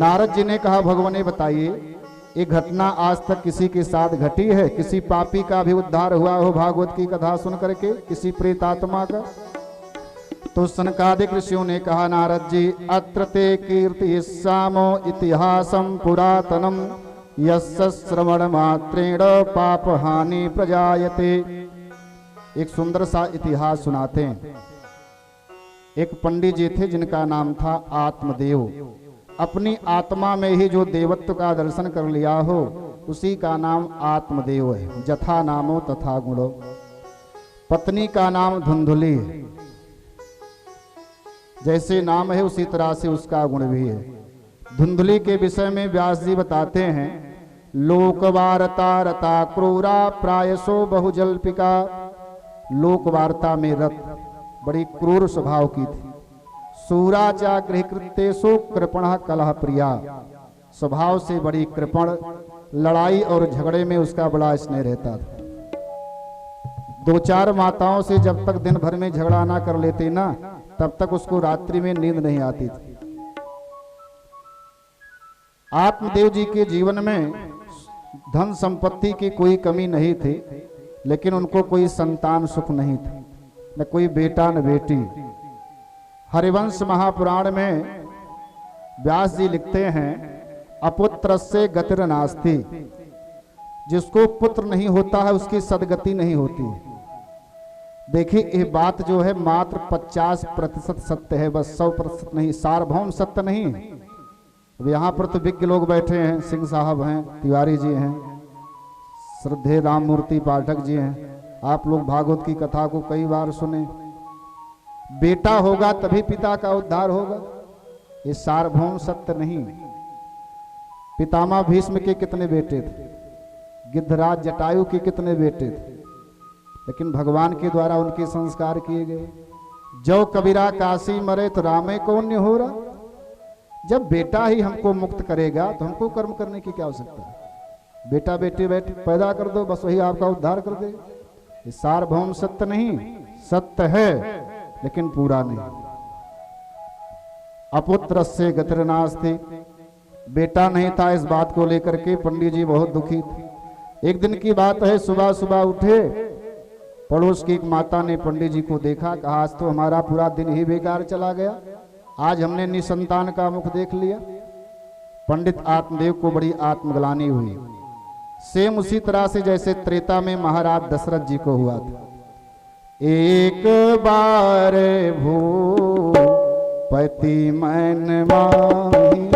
नारद जी ने कहा भगवान ने बताइए ये घटना आज तक किसी के साथ घटी है? किसी पापी का भी उद्धार हुआ हो भागवत की कथा सुन करके, किसी प्रेतात्मा का? तो सनकादिक ऋषियों ने कहा नारद जी अत्र ते कीर्ति सामो इतिहासम पुरातनम यस्य श्रवण मात्रेण पाप हानि प्रजायते। एक सुंदर सा इतिहास सुनाते हैं। एक पंडित जी थे जिनका नाम था आत्मदेव। अपनी आत्मा में ही जो देवत्व का दर्शन कर लिया हो उसी का नाम आत्मदेव है। जथा नामो तथा गुणो। पत्नी का नाम धुंधुली है, जैसे नाम है उसी तरह से उसका गुण भी है। धुंधुली के विषय में व्यास जी बताते हैं लोकवार्ता रता क्रूरा प्रायसो बहुजल्पिका। लोकवार्ता में रत बड़ी क्रूर स्वभाव की थी। सूराचा गृहकृत्येषु कृपण कलह प्रिया। स्वभाव से बड़ी कृपण, लड़ाई और झगड़े में उसका बड़ा स्नेह रहता था। दो चार माताओं से जब तक दिन भर में झगड़ा ना कर लेते ना तब तक उसको रात्रि में नींद नहीं आती थी। आत्मदेव जी के जीवन में धन संपत्ति की कोई कमी नहीं थी, लेकिन उनको कोई संतान सुख नहीं था, न कोई बेटा न बेटी। हरिवंश महापुराण में व्यास जी लिखते हैं अपुत्रस्य गतिर नास्ति। जिसको पुत्र नहीं होता है उसकी सदगति नहीं होती। देखिए ये बात जो है मात्र 50% सत्य है, बस 100% नहीं, सार्वभौम सत्य नहीं। अब यहाँ पर तो विज्ञ लोग बैठे हैं, सिंह साहब हैं, तिवारी जी हैं, श्रद्धे राम मूर्ति पाठक जी हैं। आप लोग भागवत की कथा को कई बार सुने। बेटा होगा तभी पिता का उद्धार होगा, ये सार्वभौम सत्य नहीं। पितामह भीष्म के कितने बेटे थे, गिद्धराज जटायु के कितने बेटे थे, लेकिन भगवान के द्वारा उनके संस्कार किए गए। जो कबीरा काशी मरे तो रामे को अन्य हो रहा। जब बेटा ही हमको मुक्त करेगा तो हमको कर्म करने की क्या आवश्यकता है? बेटा बेटी पैदा कर दो, बस वही आपका उद्धार कर देगा। ये सार्वभौम सत्य नहीं, सत्य है लेकिन पूरा नहीं। अपुत्रस्य गतिर नास्ति। बेटा नहीं था, इस बात को लेकर के पंडित जी बहुत दुखी थे। एक दिन की बात है, सुबह सुबह उठे, पड़ोस की एक माता ने पंडित जी को देखा, कहा आज तो हमारा पूरा दिन ही बेकार चला गया, आज हमने निसंतान का मुख देख लिया। पंडित आत्मदेव को बड़ी आत्मग्लानि हुई। सेम उसी तरह से जैसे त्रेता में महाराज दशरथ जी को हुआ था। एक बार भूपति मन माही,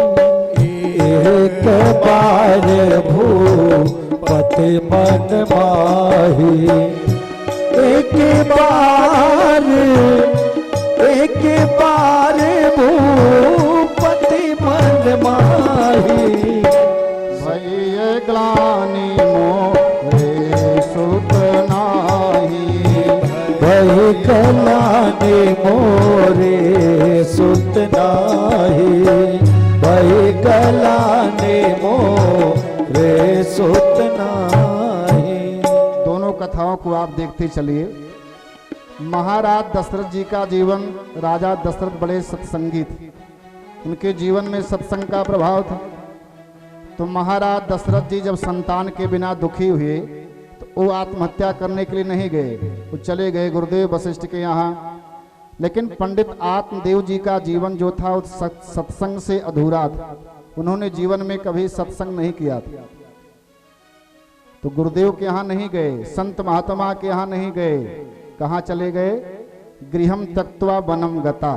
एक बार भूपति मन माही। एक बार भूपति मन माही। भय ग्लानि मोरे सुत नाही। भय ग्लानि मोरे सुत नाही। भय ग्लानि मोरे सुत नाही। दोनों कथाओं को आप देखते चलिए। महाराज दशरथ जी का जीवन, राजा दशरथ बड़े सत्संगी थे, उनके जीवन में सत्संग का प्रभाव था। तो महाराज दशरथ जी जब संतान के बिना दुखी हुए तो वो आत्महत्या करने के लिए नहीं गए, वो चले गए गुरुदेव वशिष्ठ के यहाँ। लेकिन पंडित आत्मदेव जी का जीवन जो था वो सत्संग से अधूरा था। उन्होंने जीवन में कभी सत्संग नहीं किया था। तो गुरुदेव के यहाँ नहीं गए, संत महात्मा के यहाँ नहीं गए, कहाँ चले गए? गृहम त्यक्त्वा वनम गता।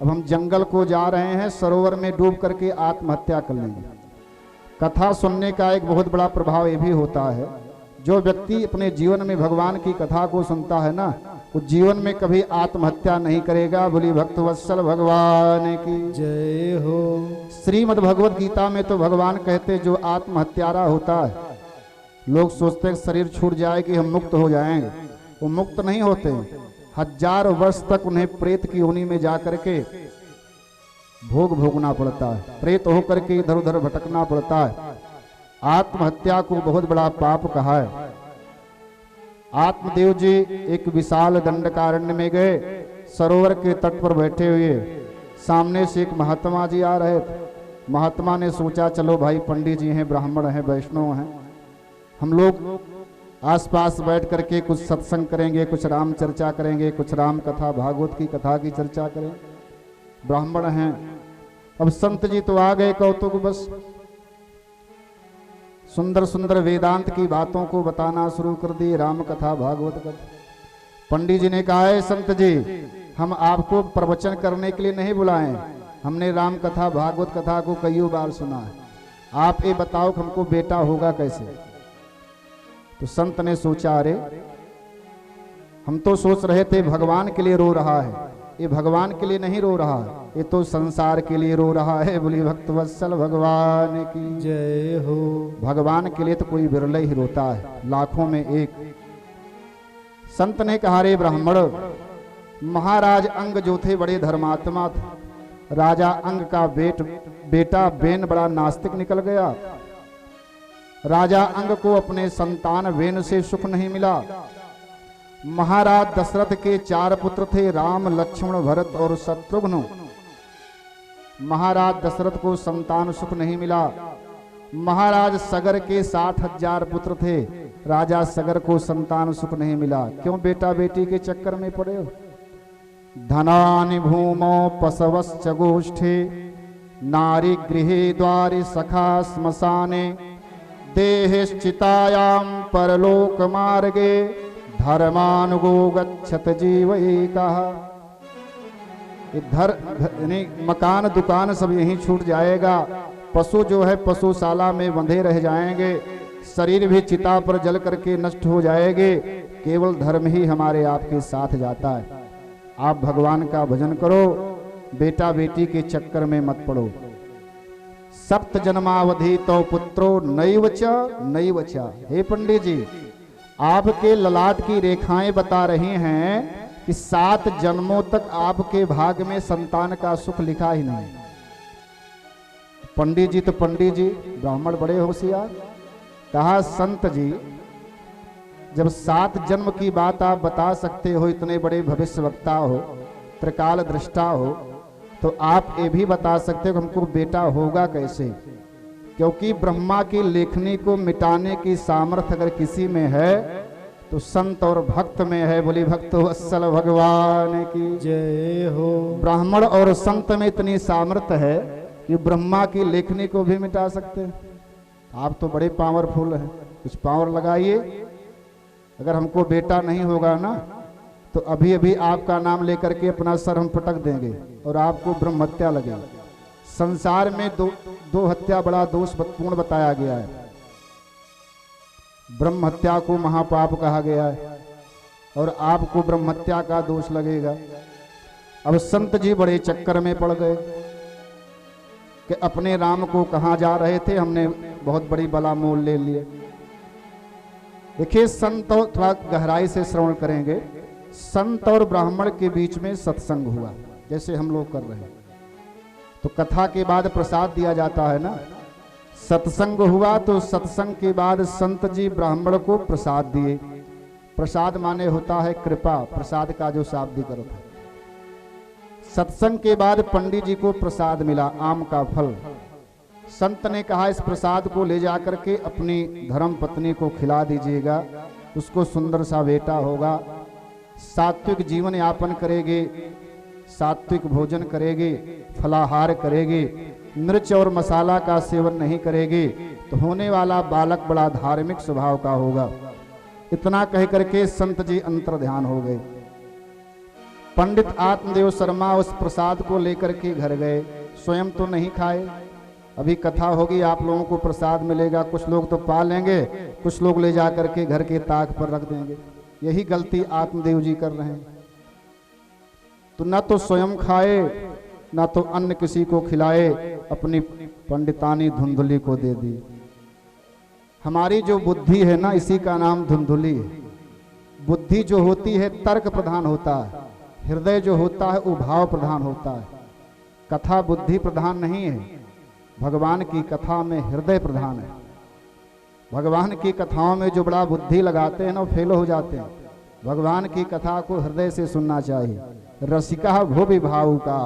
अब हम जंगल को जा रहे हैं, सरोवर में डूब करके आत्महत्या कर लेंगे। कथा सुनने का एक बहुत बड़ा प्रभाव ये भी होता है, जो व्यक्ति अपने जीवन में भगवान की कथा को सुनता है ना, वो जीवन में कभी आत्महत्या नहीं करेगा। बोली भक्त वत्सल भगवान की जय हो। श्रीमद् भगवत गीता में तो भगवान कहते जो आत्महत्यारा होता है, लोग सोचते हैं शरीर छूट जाए कि हम मुक्त हो जाएंगे, वो मुक्त नहीं होते। 1000 वर्ष तक उन्हें प्रेत की योनि में जाकर के भोग भोगना पड़ता है, प्रेत होकर के इधर उधर भटकना पड़ता है। आत्महत्या को बहुत बड़ा पाप कहा है। आत्मदेव जी एक विशाल दंडकारण्य में गए, सरोवर के तट पर बैठे हुए, सामने से एक महात्मा जी आ रहे थे। महात्मा ने सोचा चलो भाई पंडित जी हैं, ब्राह्मण हैं, वैष्णव हैं, हम लोग आसपास बैठ करके कुछ सत्संग करेंगे, कुछ राम चर्चा करेंगे, कुछ राम कथा भागवत की कथा की चर्चा करें। ब्राह्मण हैं। अब संत जी तो आ गए कौतुक बस, सुंदर सुंदर वेदांत की बातों को बताना शुरू कर दी, राम कथा भागवत कथा। पंडित जी ने कहा है संत जी, हम आपको प्रवचन करने के लिए नहीं बुलाए, हमने राम कथा भागवत कथा को कई बार सुना है, आप ये बताओ कि हमको बेटा होगा कैसे। तो संत ने सोचा अरे हम तो सोच रहे थे भगवान के लिए रो रहा है, ये भगवान के लिए नहीं रो रहा है, ये तो संसार के लिए रो रहा है। बोली भक्त वत्सल भगवान की जय हो। भगवान के लिए तो कोई बिरले ही रोता है, लाखों में एक। संत ने कहा रे ब्राह्मण, महाराज अंग जो थे बड़े धर्मात्मा थे, राजा अंग का बेटा बेन बड़ा नास्तिक निकल गया। राजा अंग को अपने संतान बेन से सुख नहीं मिला। महाराज दशरथ के 4 पुत्र थे, राम लक्ष्मण भरत और शत्रुघ्न। महाराज दशरथ को संतान सुख नहीं मिला। महाराज सगर के 60,000 पुत्र थे, राजा सगर को संतान सुख नहीं मिला। क्यों बेटा बेटी के चक्कर में पड़े हो। धनानि भूमौ पशवश्च गोष्ठे, नारी गृहे द्वारि सखा श्मशाने, देहश्चितायां परलोक मार्गे, धर्मानुगो गच्छत जीव एकः। मकान दुकान सब यहीं छूट जाएगा, पशु जो है पशुशाला में बंधे रह जाएंगे, शरीर भी चिता पर जल करके नष्ट हो जाएंगे, केवल धर्म ही हमारे आपके साथ जाता है। आप भगवान का भजन करो, बेटा बेटी के चक्कर में मत पड़ो। सप्त जन्मावधि तो पुत्रो नैव च। हे पंडित जी, आपके ललाट की रेखाएं बता रही हैं कि 7 जन्मों तक आपके भाग में संतान का सुख लिखा ही नहीं। पंडित जी तो पंडित जी, ब्राह्मण बड़े होशियार। कहा संत जी, जब 7 जन्म की बात आप बता सकते हो, इतने बड़े भविष्य वक्ता हो, त्रिकाल दृष्टा हो, तो आप ये भी बता सकते हो कि हमको बेटा होगा कैसे। क्योंकि ब्रह्मा की लेखनी को मिटाने की सामर्थ्य अगर किसी में है तो संत और भक्त में है। बोली भक्त वत्सल भगवान की जय हो। ब्राह्मण और संत में इतनी सामर्थ्य है कि ब्रह्मा की लेखनी को भी मिटा सकते हैं। आप तो बड़े पावरफुल हैं, कुछ पावर लगाइए। अगर हमको बेटा नहीं होगा ना, तो अभी अभी आपका नाम लेकर के अपना सर हम पटक देंगे और आपको ब्रह्म हत्या लगेगी। संसार में दो हत्या बड़ा दोषपूर्ण बताया गया है। ब्रह्म हत्या को महापाप कहा गया है और आपको ब्रह्म हत्या का दोष लगेगा। अब संत जी बड़े चक्कर में पड़ गए कि अपने राम को कहाँ जा रहे थे, हमने बहुत बड़ी बला मोल ले लिए। देखिए संत, थोड़ा गहराई से श्रवण करेंगे। संत और ब्राह्मण के बीच में सत्संग हुआ, जैसे हम लोग कर रहे हैं। तो कथा के बाद प्रसाद दिया जाता है ना, सत्संग हुआ तो सत्संग के बाद संत जी ब्राह्मण को प्रसाद दिए। प्रसाद माने होता है कृपा, प्रसाद का जो शाब्दिक अर्थ है। सत्संग के बाद पंडित जी को प्रसाद मिला, आम का फल। संत ने कहा इस प्रसाद को ले जाकर के अपनी धर्म पत्नी को खिला दीजिएगा, उसको सुंदर सा बेटा होगा, सात्विक जीवन यापन करेगी, सात्विक भोजन करेगी, फलाहार करेगी, मिर्च और मसाला का सेवन नहीं करेगी, तो होने वाला बालक बड़ा धार्मिक स्वभाव का होगा। इतना कह करके संत जी अंतर ध्यान हो गए। पंडित आत्मदेव शर्मा उस प्रसाद को लेकर के घर गए, स्वयं तो नहीं खाए। अभी कथा होगी, आप लोगों को प्रसाद मिलेगा, कुछ लोग तो पा लेंगे, कुछ लोग ले जा करके घर के ताक पर रख देंगे। यही गलती आत्मदेव जी कर रहे हैं। तो न तो स्वयं खाए, ना तो अन्य किसी को खिलाए, अपनी पंडितानी धुंधुली को दे दी। हमारी जो बुद्धि है ना, इसी का नाम धुंधुली है। बुद्धि जो होती है तर्क प्रधान होता है, हृदय जो होता है वो भाव प्रधान होता है। कथा बुद्धि प्रधान नहीं है, भगवान की कथा में हृदय प्रधान है। भगवान की कथाओं में जो बड़ा बुद्धि लगाते हैं ना, वो फेल हो जाते हैं। भगवान की कथा को हृदय से सुनना चाहिए। रसिका भो विभावुका,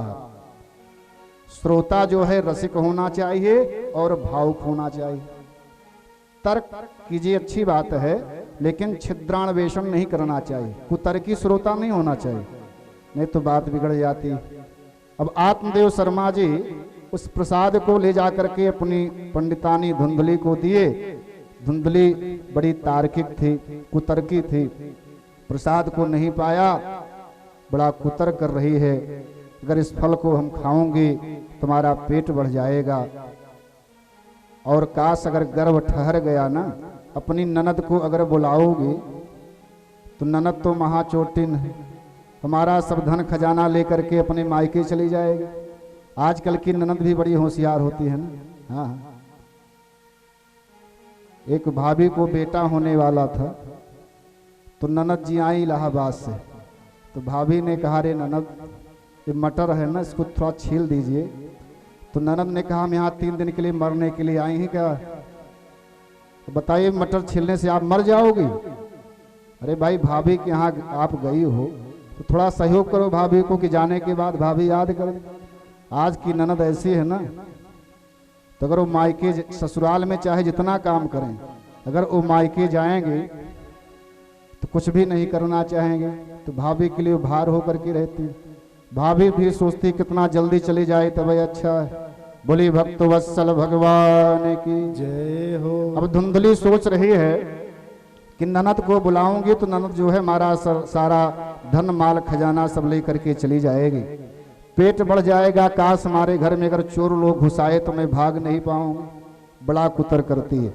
श्रोता जो है रसिक होना चाहिए और भावुक होना चाहिए। तर्क कीजिए, अच्छी बात है, लेकिन छिद्रान्वेषण नहीं करना चाहिए। कुतर्की श्रोता नहीं होना चाहिए, नहीं तो बात बिगड़ जाती। अब आत्मदेव शर्मा जी उस प्रसाद को ले जाकर के अपनी पंडितानी धुंधली को दिए। धुंधली बड़ी तार्किक थी, कुतर्की थी, प्रसाद को नहीं पाया, बड़ा कुतर्क कर रही है, अगर इस फल को हम खाओगे तुम्हारा पेट बढ़ जाएगा। और काश अगर गर्भ ठहर गया ना, अपनी ननद को अगर बुलाओगे तो ननद तो महाचोटिन है, हमारा सब धन खजाना लेकर के अपने मायके चली जाएगी। आजकल की ननद भी बड़ी होशियार होती है ना। हाँ, एक भाभी को बेटा होने वाला था, तो ननद जी आई इलाहाबाद से, तो भाभी ने कहा, रे ननद ये मटर है ना, इसको थोड़ा छील दीजिए। तो ननद ने कहा, हम यहाँ 3 दिन के लिए मरने के लिए आई हैं क्या? तो बताइए मटर छीलने से आप मर जाओगे? अरे भाई, भाभी के यहाँ आप गई हो तो थोड़ा सहयोग करो भाभी को, कि जाने के बाद भाभी याद करे। आज की ननद ऐसी है ना, तो अगर वो मायके ससुराल में चाहे जितना काम करें, अगर वो मायके जाएंगे तो कुछ भी नहीं करना चाहेंगे, तो भाभी के लिए भार होकर के रहती। भाभी भी सोचती कितना जल्दी चली जाए तो भाई अच्छा है। बोली भक्त वत्सल भगवान की जय हो। अब धुंधली सोच रही है कि ननद को बुलाऊंगी तो ननद जो है हमारा सारा धन माल खजाना सब लेकर के चली जाएगी, पेट बढ़ जाएगा। काश हमारे घर में अगर चोर लोग घुसाए तो मैं भाग नहीं पाऊंगी, बड़ा कुतर करती है।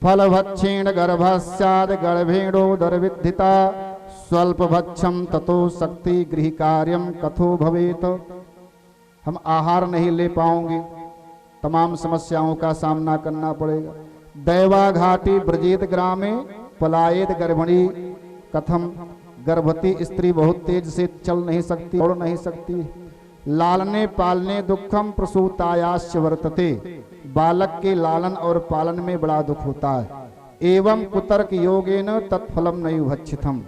फल भक्षेण गर्भस्याद गर्भेणो दरविद्धिता स्वल्प भक्षम ततो शक्ति गृह कार्यम कथो भवेत। हम आहार नहीं ले पाओगे, तमाम समस्याओं का सामना करना पड़ेगा। दैवा घाटी ब्रजेत ग्रामे पलायेत गर्भिणी कथम। गर्भवती स्त्री बहुत तेज से चल नहीं सकती, दौड़ नहीं सकती। लालने पालने दुखम प्रसूतायाश्च वर्तते। बालक के लालन और पालन में बड़ा दुख होता है। एवं कुतर्क योगेन तत्फलम नहीं भक्षितम।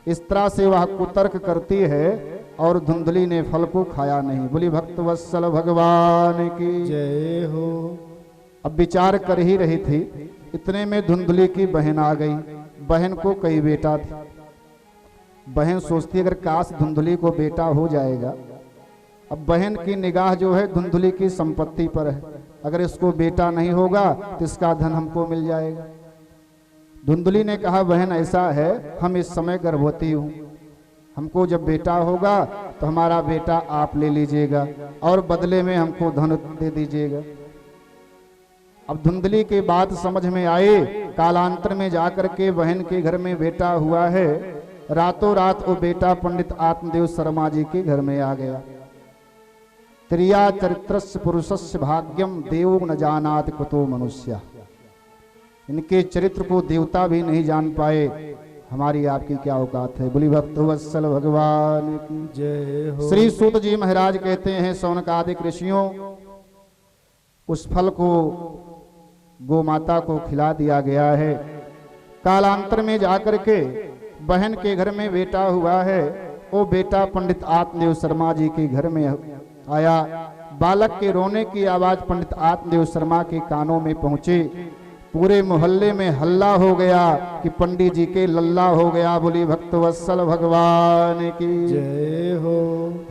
इस तरह से वह कुतर्क करती है और धुंधली ने फल को खाया नहीं। बोली भक्त वत्सल भगवान की जय हो। अब विचार कर ही रही थी, इतने में धुंधली की बहन आ गई। बहन को कई बेटा था। बहन सोचती अगर काश धुंधली को बेटा हो जाएगा। अब बहन की निगाह जो है धुंधली की संपत्ति पर है, अगर इसको बेटा नहीं होगा तो इसका धन हमको मिल जाएगा। धुंधली ने कहा, बहन ऐसा है, हम इस समय गर्भवती हूँ, हमको जब बेटा होगा तो हमारा बेटा आप ले लीजिएगा और बदले में हमको धन दे दीजिएगा। अब धुंधली की बात समझ में आई। कालांतर में जाकर के बहन के घर में बेटा हुआ है। रातों रात वो बेटा पंडित आत्मदेव शर्मा जी के घर में आ गया। त्रिया चरित्रस्य पुरुषस्य भाग्यम देवो न जानात कुतो मनुष्य। इनके चरित्र को देवता भी नहीं जान पाए, हमारी आपकी क्या औकात है। बोली भक्त वत्सल भगवान की जय हो। श्री सूत जी महाराज कहते हैं, शौनकादिक ऋषियों, उस फल को गौ माता को खिला दिया गया है। कालांतर में जाकर के बहन के घर में बेटा हुआ है। वो बेटा पंडित आत्मदेव शर्मा जी के घर में आया। बालक के रोने की आवाज पंडित आत्मदेव शर्मा के कानों में पहुंची। पूरे मोहल्ले में हल्ला हो गया कि पंडित जी के लल्ला हो गया। बोली भक्त वत्सल भगवान की जय हो।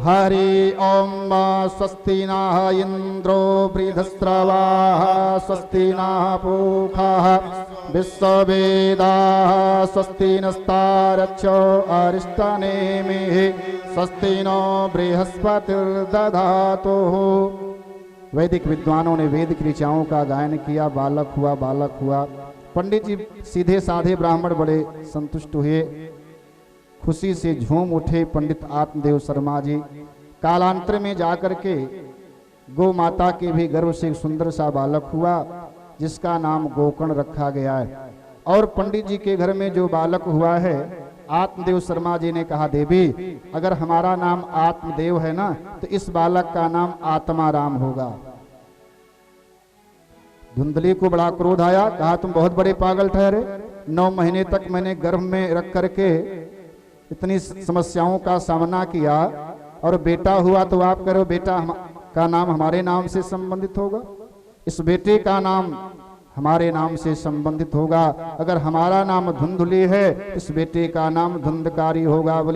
हरि ओम स्वस्ति नः इंद्रो बृहस्रवाः स्वस्ति नः पूषः विश्ववेदाः स्वस्ति नस्तारक्षो अरिष्टनेमिः स्वस्ति नो बृहस्पतिर्दधातु। वैदिक विद्वानों ने वैदिक ऋचाओं का गायन किया। बालक हुआ, बालक हुआ। पंडित जी सीधे साधे ब्राह्मण बड़े संतुष्ट हुए, खुशी से झूम उठे पंडित आत्मदेव शर्मा जी। कालांतर में जाकर के गौ माता के भी गर्भ से एक सुंदर सा बालक हुआ, जिसका नाम गोकर्ण रखा गया है। और पंडित जी के घर में जो बालक हुआ है, आत्मदेव शर्मा जी ने कहा, देवी अगर हमारा नाम आत्मदेव है ना, तो इस बालक का नाम आत्मा राम होगा। धुंधली को बड़ा क्रोध आया, कहा तुम बहुत बड़े पागल ठहरे। 9 महीने तक मैंने गर्भ में रख करके इतनी समस्याओं का सामना किया और बेटा हुआ तो आप करो बेटा का नाम हमारे नाम से संबंधित होगा, इस बेटे का नाम हमारे नाम से संबंधित होगा। अगर हमारा नाम धुंधुली है, इस बेटे का नाम धुंधकारी होगा।